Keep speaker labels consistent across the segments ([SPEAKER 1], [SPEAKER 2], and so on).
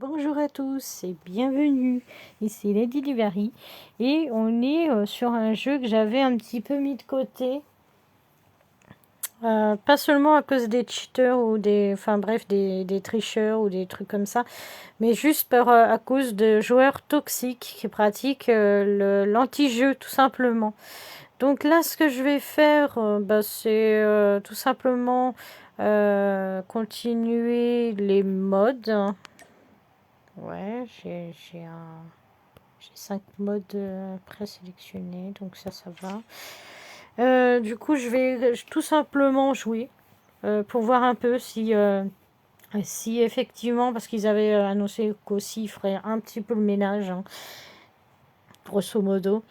[SPEAKER 1] Bonjour à tous et bienvenue, ici Lady Dubarry et on est sur un jeu que j'avais un petit peu mis de côté, pas seulement à cause des cheaters ou des tricheurs ou des trucs comme ça, mais juste à cause de joueurs toxiques qui pratiquent l'anti-jeu tout simplement. Donc là ce que je vais faire, c'est tout simplement continuer les modes. Ouais, j'ai 5 modes présélectionnés, donc ça va. Du coup, je vais tout simplement jouer pour voir un peu si effectivement, parce qu'ils avaient annoncé qu'aussi ils feraient un petit peu le ménage, hein, grosso modo.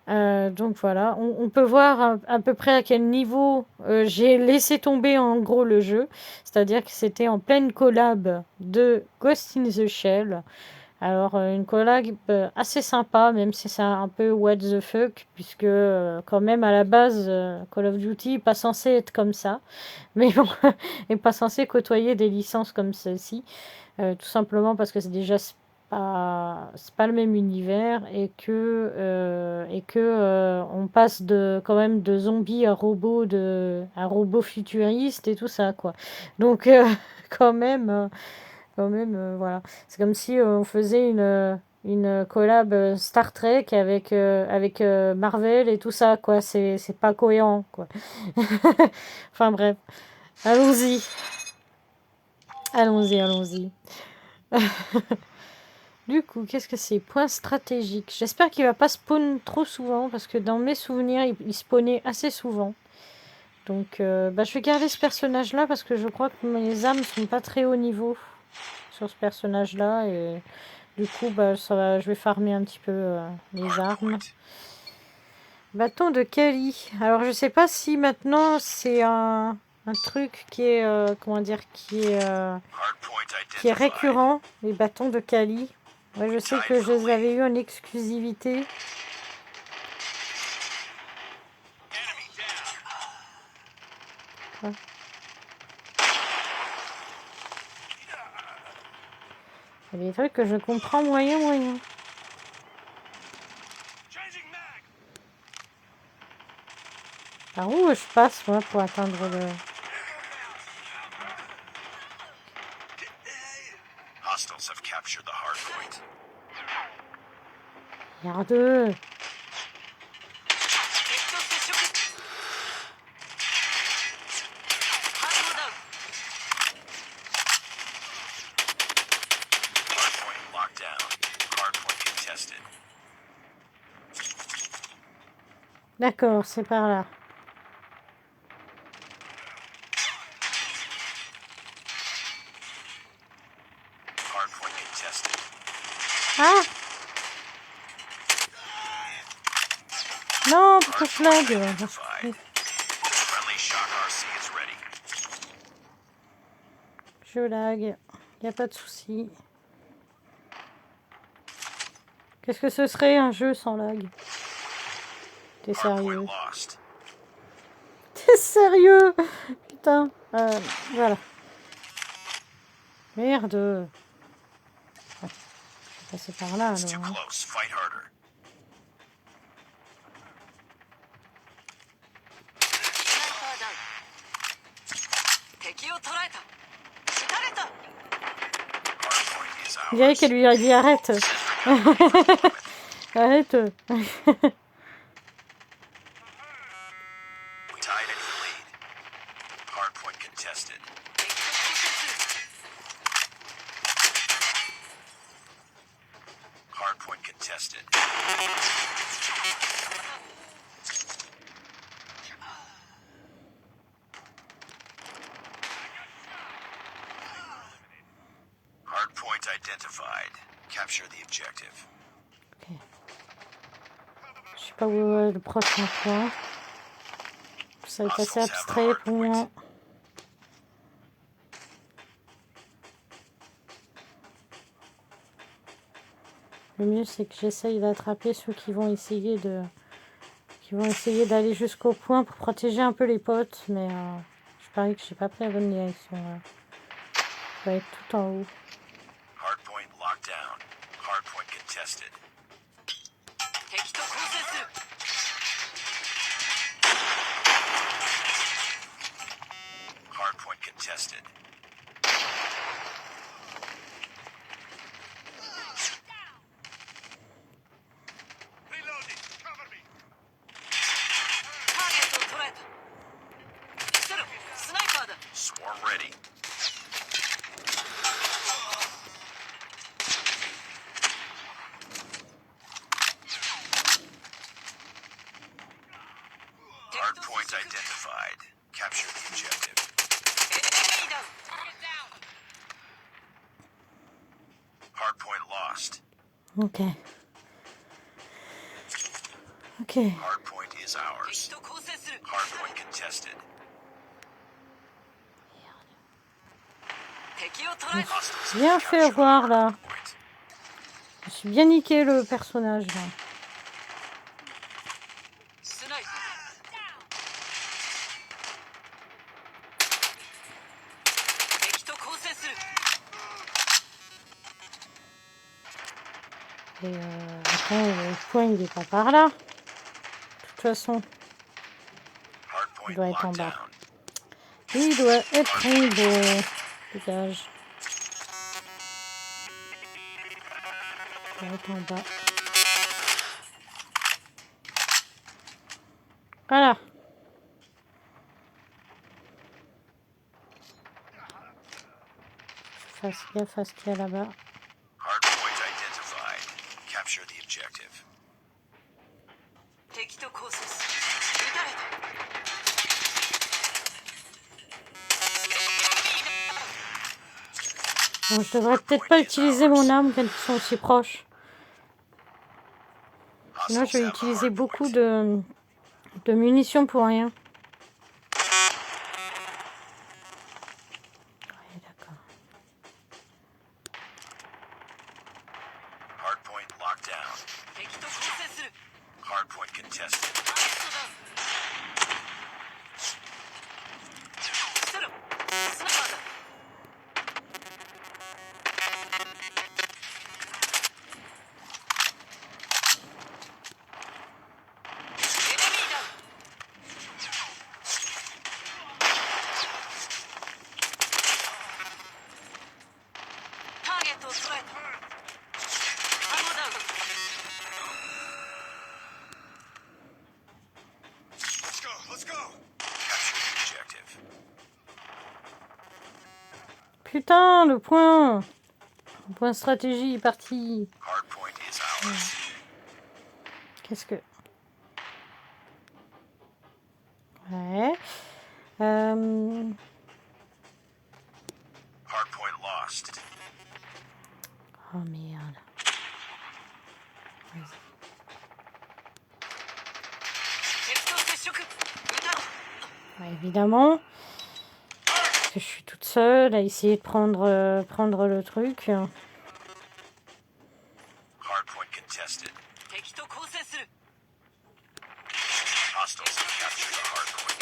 [SPEAKER 1] Donc voilà, on peut voir à peu près à quel niveau j'ai laissé tomber en gros le jeu. C'est-à-dire que c'était en pleine collab de Ghost in the Shell. Alors, une collab assez sympa, même si c'est un peu what the fuck, puisque quand même à la base, Call of Duty n'est pas censé être comme ça, mais bon, n'est pas censé côtoyer des licences comme celle-ci, tout simplement parce que c'est pas le même univers et que on passe quand même de zombies à robots futuristes et tout ça, quoi. Donc, quand même. Voilà. C'est comme si on faisait une collab Star Trek avec Marvel et tout ça, quoi. C'est pas cohérent, quoi. Enfin bref, allons-y. Allons-y, allons-y. Du coup, qu'est-ce que c'est? Point stratégique. J'espère qu'il va pas spawn trop souvent, parce que dans mes souvenirs, il spawnait assez souvent. Donc, je vais garder ce personnage-là, parce que je crois que mes armes sont pas très haut niveau sur ce personnage-là, et du coup, je vais farmer un petit peu les armes. Bâton de Kali. Alors, je sais pas si maintenant c'est un truc qui est, comment dire, qui est récurrent, les bâtons de Kali. Ouais, je sais que je les avais eu en exclusivité. Ouais. Il y a des trucs que je comprends moyen. Par où je passe, moi, pour atteindre le... Merde. D'accord, c'est par là. Ah! Non, pourquoi je lag? Je lag. Y a pas de souci. Qu'est-ce que ce serait un jeu sans lag? T'es sérieux? T'es sérieux? Putain. Voilà. Merde. Ouais, je vais passer par là, alors. Hein. Il dirait qu'elle lui a dit arrête. Arrête. Okay. Je sais pas où est le prochain point. Ça est assez abstrait pour moi. Le mieux c'est que j'essaye d'attraper ceux qui vont essayer d'aller jusqu'au point pour protéger un peu les potes, mais je parie que j'ai pas pris la bonne direction. Là. Je vais être tout en haut.
[SPEAKER 2] down. Hardpoint contested. Hardpoint contested. Swarm ready. Hardpoint identified. Capture the objective. Hardpoint lost.
[SPEAKER 1] Ok. Ok.
[SPEAKER 2] Hardpoint is ours. Hardpoint contested.
[SPEAKER 1] J'ai bien fait voir là. Je me suis bien niqué le personnage là. Et attends, le point il est pas par là. De toute façon, il doit être en bas. Il doit être en bas. Dégage. Il doit être en bas. Voilà. Fasse gaffe à ce qu'il y a là-bas.
[SPEAKER 2] Hardpoint identified. Capture the objective.
[SPEAKER 1] Bon, je devrais peut-être pas utiliser mon arme quand ils sont aussi proches. Sinon, je vais utiliser beaucoup de munitions pour rien. Ouais, d'accord.
[SPEAKER 2] Hardpoint locked down. Hardpoint contested. Let's go. Capture the objective.
[SPEAKER 1] Putain, le point. Le point stratégie est parti.
[SPEAKER 2] Hardpoint is ours.
[SPEAKER 1] Qu'est-ce que... Ouais.
[SPEAKER 2] Hardpoint lost.
[SPEAKER 1] Oh merde. Ouais, évidemment. Parce que je suis toute seule à essayer de prendre le truc.
[SPEAKER 2] Hardpoint contested. Hostiles have captured the hardpoint.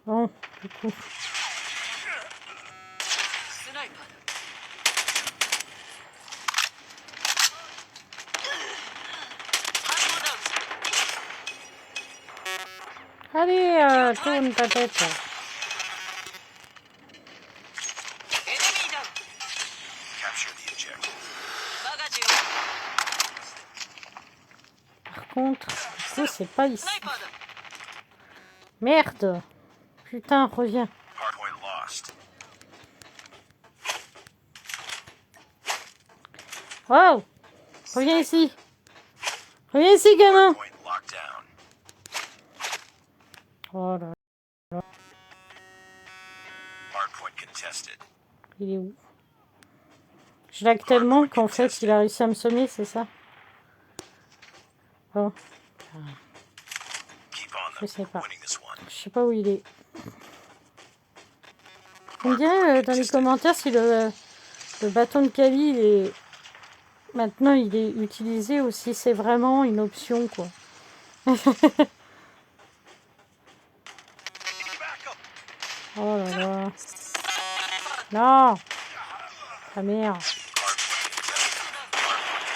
[SPEAKER 1] Bon, du coup. Allez, tourne ta tête.
[SPEAKER 2] Capture the objective.
[SPEAKER 1] Par contre, du coup, c'est pas ici. Merde. Putain, reviens.
[SPEAKER 2] Hardpoint lost.
[SPEAKER 1] Wow. Reviens ici. Reviens ici, gamin.
[SPEAKER 2] Hardpoint locked down.
[SPEAKER 1] Oh là,
[SPEAKER 2] Hardpoint contested.
[SPEAKER 1] il est où? Je lag tellement qu'en fait, il a réussi à me semer, c'est ça? Bon,
[SPEAKER 2] Keep on
[SPEAKER 1] je
[SPEAKER 2] them.
[SPEAKER 1] sais pas.
[SPEAKER 2] Winning this one.
[SPEAKER 1] Je sais pas où il est. Vous me direz dans les commentaires si le bâton de Kali, il est... maintenant, il est utilisé ou si c'est vraiment une option, quoi. Oh là là. Non. Ah merde.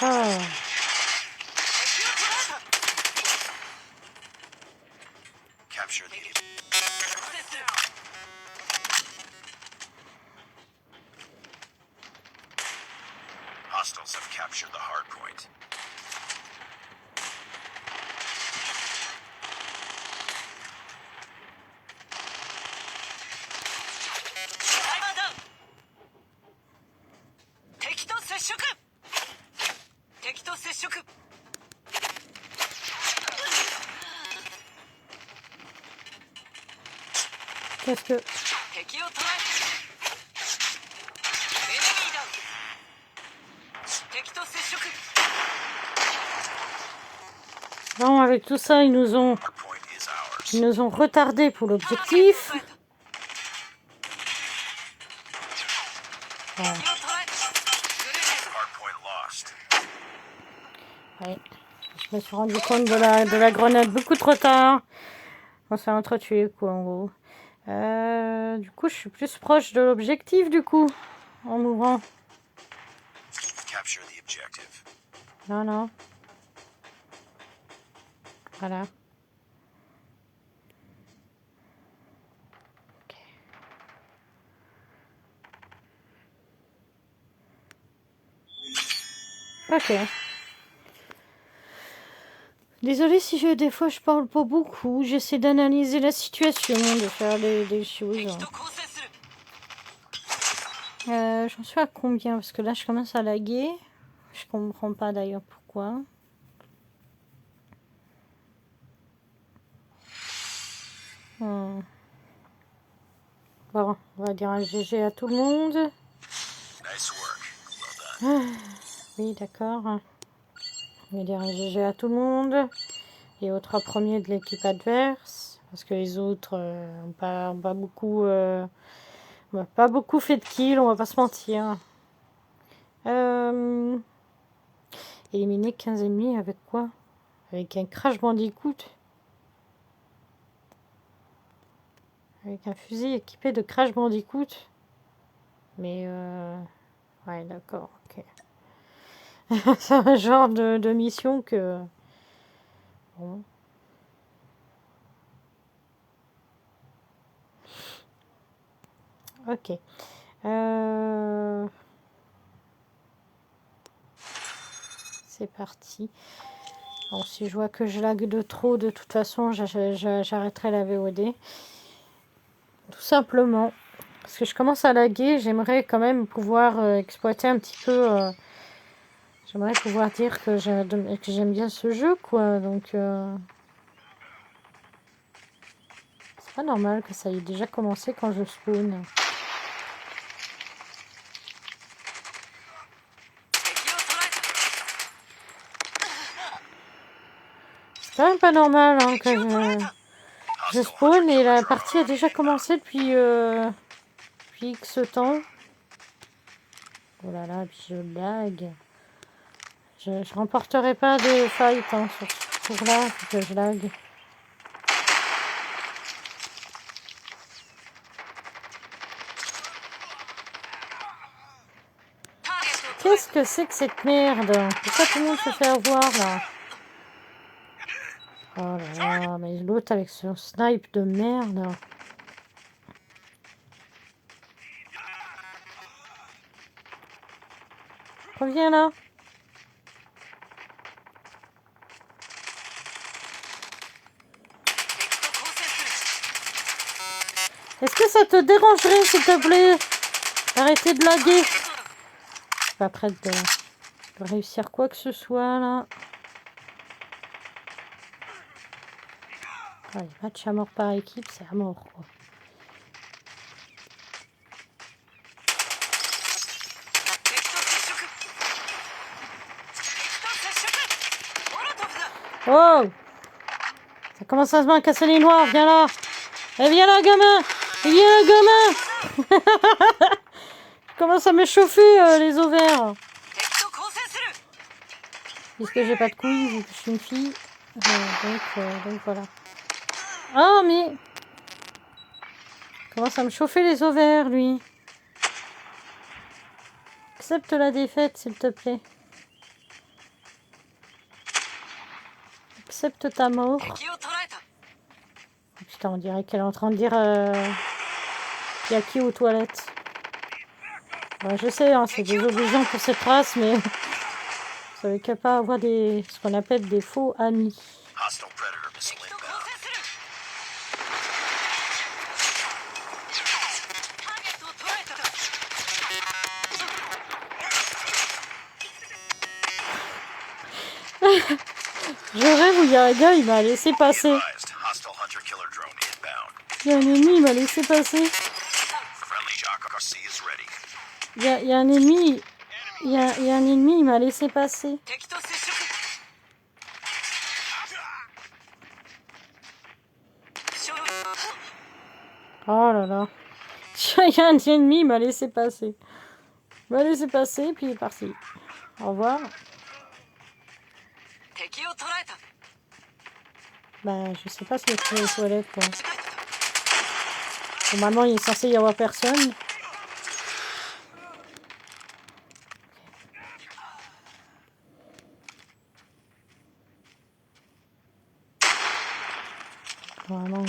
[SPEAKER 2] Hardpoint accepted.
[SPEAKER 1] Ah.
[SPEAKER 2] Capture the hostiles have captured the hard point.
[SPEAKER 1] Qu'est-ce que... Non, avec tout ça, ils nous ont
[SPEAKER 2] Hardpoint is ours.
[SPEAKER 1] retardé pour l'objectif. Ouais.
[SPEAKER 2] Hardpoint lost.
[SPEAKER 1] Ouais. Je me suis rendu compte de la grenade beaucoup trop tard. On s'est entretués, quoi, en gros. Du coup, je suis plus proche de l'objectif, du coup, en m'ouvrant.
[SPEAKER 2] Capture the objective.
[SPEAKER 1] Non, non. Voilà. Ok. Désolée si des fois je parle pas beaucoup. J'essaie d'analyser la situation, de faire des choses. J'en suis à combien? Parce que là, je commence à laguer. Je comprends pas d'ailleurs pourquoi. Bon, on va dire un GG à tout le monde.
[SPEAKER 2] Nice work. Well done.
[SPEAKER 1] Oui, d'accord. On va dire un GG à tout le monde. Et aux 3 premiers de l'équipe adverse. Parce que les autres n'ont pas beaucoup... on n'a pas beaucoup fait de kills, on va pas se mentir. Éliminer 15 ennemis avec quoi? Avec un Crash Bandicoot. Avec un fusil équipé de Crash Bandicoot. Mais ouais, d'accord, ok. C'est un genre de mission que... Bon. Ok. C'est parti. Bon, si je vois que je lag de trop, de toute façon, j'arrêterai la VOD. Tout simplement. Parce que je commence à laguer, j'aimerais quand même pouvoir exploiter un petit peu... j'aimerais pouvoir dire que j'aime bien ce jeu, quoi. Donc... c'est pas normal que ça ait déjà commencé quand je spawn. C'est quand même pas normal hein, que je spawn et la partie a déjà commencé depuis X temps. Oh là là, puis je lag. Je remporterai pas de fight hein, sur ce tour-là, que je lag. Qu'est-ce que c'est que cette merde? Pourquoi tout le monde se fait avoir là? Oh là là, mais l'autre avec son snipe de merde. Reviens là. Est-ce que ça te dérangerait, s'il te plaît, d'arrêter de laguer? Je suis pas prête de réussir quoi que ce soit là. Ah, les matchs à mort par équipe, c'est à mort quoi. Oh! Ça commence à se bien casser les noirs, viens là! Eh, viens là, gamin! Viens là, gamin! Je commence à me chauffer les ovaires. Puisque j'ai pas de couilles, vu que je suis une fille. Donc voilà. Ah, mais... il commence à me chauffer les ovaires, lui. Accepte la défaite, s'il te plaît. Accepte ta mort. Putain, on dirait qu'elle est en train de dire... y a qui aux toilettes? Bah, je sais, hein, c'est désobligeant pour cette race, mais... vous savez qu'à pas avoir des... ce qu'on appelle des faux amis.
[SPEAKER 2] Hostile predator missile inbound.
[SPEAKER 1] Je rêve où il y a un gars, il m'a laissé passer.
[SPEAKER 2] Advised, hostile hunter-killer drone inbound.
[SPEAKER 1] Il y a un ennemi, il m'a laissé passer.
[SPEAKER 2] Friendly Shock RC is ready.
[SPEAKER 1] Il y a un ennemi... il y a un ennemi, il m'a laissé passer. Oh là là. Il y a un ennemi, il m'a laissé passer. Il m'a laissé passer, puis il est parti. Au revoir. Bah, je sais pas s'il y a les toilettes, quoi. Normalement, il est censé y avoir personne. Normalement,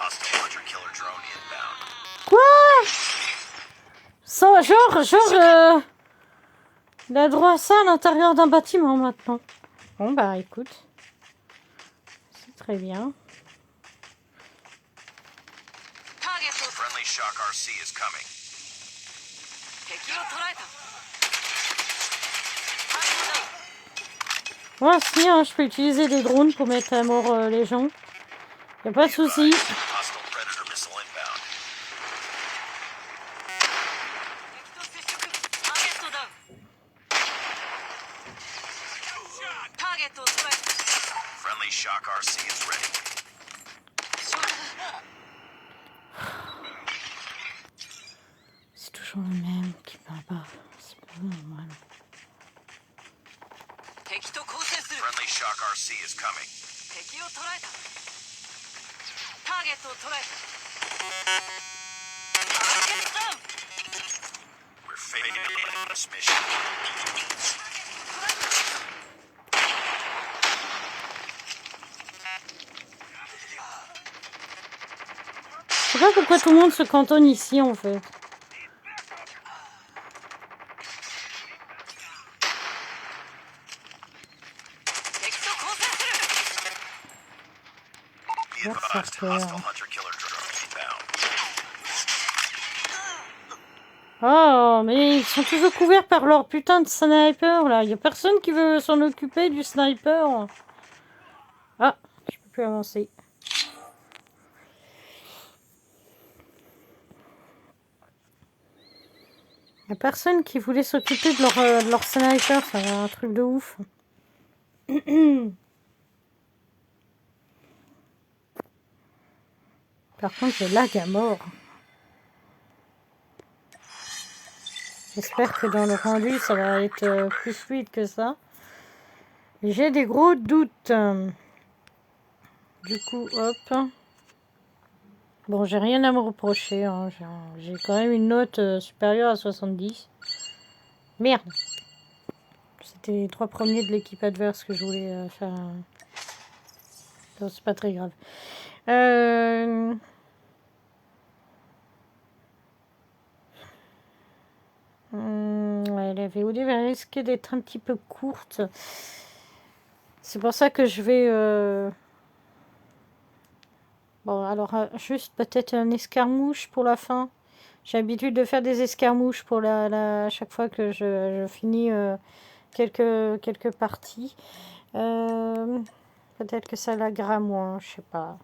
[SPEAKER 2] Hostile hunter-killer drone inbound.
[SPEAKER 1] quoi? Ça, genre, il a droit à ça à l'intérieur d'un bâtiment maintenant. Bon, bah, écoute. C'est très bien.
[SPEAKER 2] Friendly Shock RC is coming.
[SPEAKER 1] Moi, si, hein, je peux utiliser des drones pour mettre à mort les gens. Y a pas de souci.
[SPEAKER 2] Hostile predator missile inbound. Friendly Shock RC is ready.
[SPEAKER 1] C'est toujours le même qui parle pas. C'est pas normal.
[SPEAKER 2] Friendly Shock RC is coming. We're failing this mission.
[SPEAKER 1] Je sais pas pourquoi tout le monde se cantonne ici, en fait.
[SPEAKER 2] Be advised, hostile hunter-killer drone inbound.
[SPEAKER 1] Oh, mais ils sont toujours couverts par leur putain de sniper, là. Y a personne qui veut s'en occuper du sniper. Ah, je peux plus avancer. Y a personne qui voulait s'occuper de leur sniper, c'est un truc de ouf. Par contre, je lag à mort. J'espère que dans le rendu, ça va être plus fluide que ça. J'ai des gros doutes. Du coup, hop. Bon, j'ai rien à me reprocher. Hein. J'ai quand même une note supérieure à 70. Merde. C'était les 3 premiers de l'équipe adverse que je voulais faire. Non, c'est pas très grave. Ouais, la VOD va risquer d'être un petit peu courte. C'est pour ça que je vais... Bon, alors, juste peut-être un escarmouche pour la fin. J'ai l'habitude de faire des escarmouches pour à chaque fois que je finis quelques parties. Peut-être que ça laguera moins, je sais pas.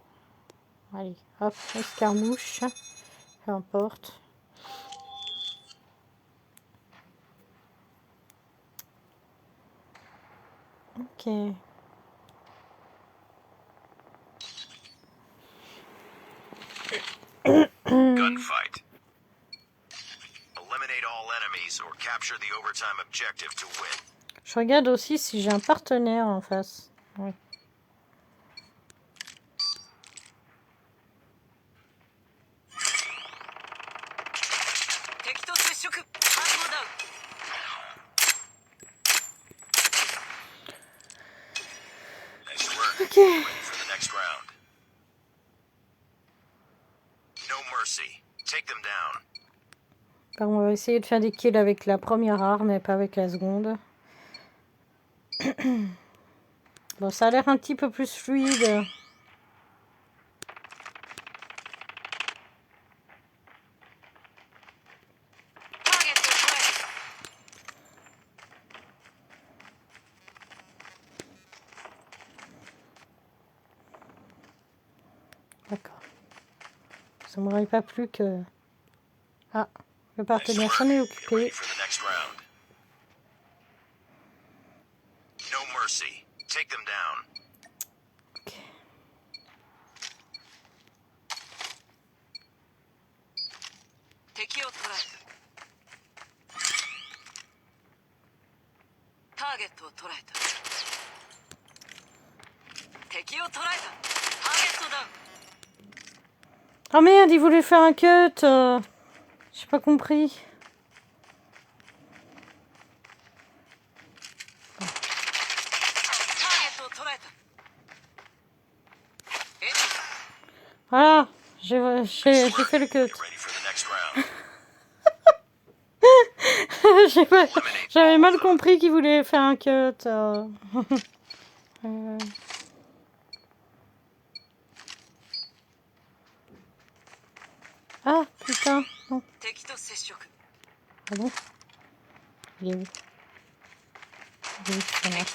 [SPEAKER 1] Allez, hop, escarmouche. Peu importe. Ok.
[SPEAKER 2] Gunfight. Eliminate all enemies or capture the overtime objective to win.
[SPEAKER 1] Je regarde aussi si j'ai un partenaire en face. Ouais. Ok.
[SPEAKER 2] Ready for the next round. No mercy. Take them down.
[SPEAKER 1] Ben, on va essayer de faire des kills avec la première arme et pas avec la seconde. Bon, ça a l'air un petit peu plus fluide. D'accord. Ça m'aurait pas plu que... Ah, le partenaire s'en est
[SPEAKER 2] Get
[SPEAKER 1] occupé.
[SPEAKER 2] ready for the next round. No mercy. Take them down.
[SPEAKER 1] Ok. Oh merde, il voulait faire un cut. J'ai pas compris. Voilà, j'ai fait le cut.
[SPEAKER 2] Get ready for the next round.
[SPEAKER 1] J'avais mal compris qu'il voulait faire un cut. Ah, putain. Non. Ah bon? Il est où? Il est où, ce connard?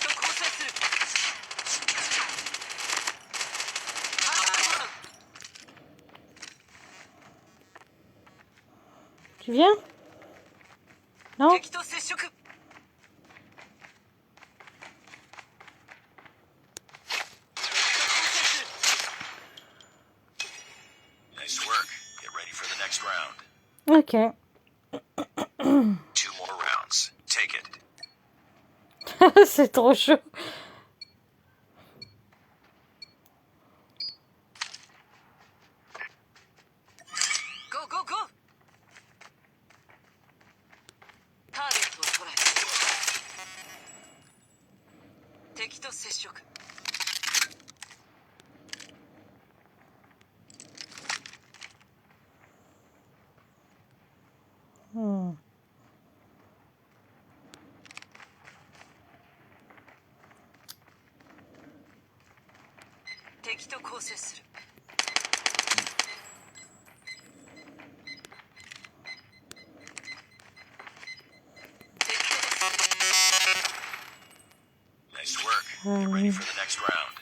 [SPEAKER 1] Tu viens? Non?
[SPEAKER 2] Nice work. Get ready for the next round.
[SPEAKER 1] Ok.
[SPEAKER 2] 2 more rounds. Take it.
[SPEAKER 1] C'est trop chaud. Hmm.
[SPEAKER 2] Nice work. Get ready for the next round.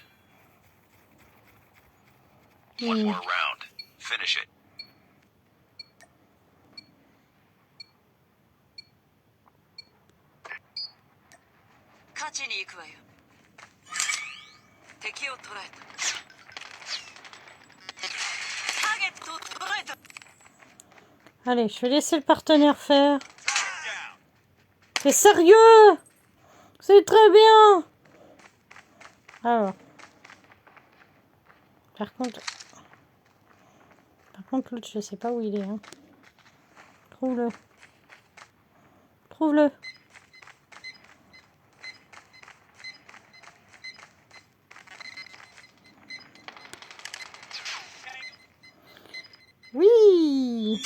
[SPEAKER 2] One more round. Finish it.
[SPEAKER 1] Allez, je vais laisser le partenaire faire. C'est sérieux? C'est très bien. Alors. Par contre, l'autre, je sais pas où il est. Hein. Trouve-le. Trouve-le. Oui.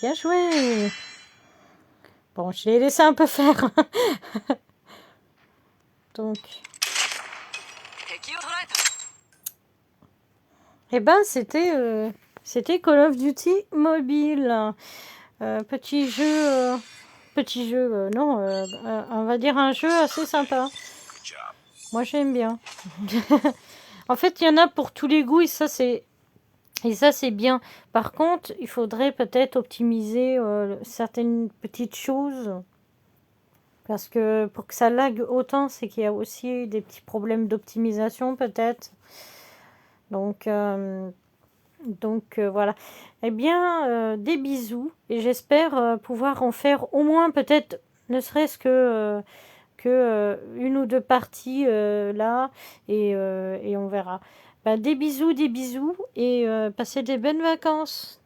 [SPEAKER 1] Bien joué. Bon, je l'ai laissé un peu faire. Donc. Eh ben, c'était Call of Duty Mobile. Petit jeu. Non, on va dire un jeu assez sympa.
[SPEAKER 2] Good job.
[SPEAKER 1] Moi, j'aime bien. En fait, il y en a pour tous les goûts et ça, c'est bien. Par contre, il faudrait peut-être optimiser certaines petites choses. Parce que pour que ça lag autant, c'est qu'il y a aussi des petits problèmes d'optimisation peut-être. Donc voilà. Eh bien, des bisous. Et j'espère pouvoir en faire au moins peut-être, ne serait-ce que une ou deux parties là. Et on verra. Ben, des bisous. Et passez des bonnes vacances.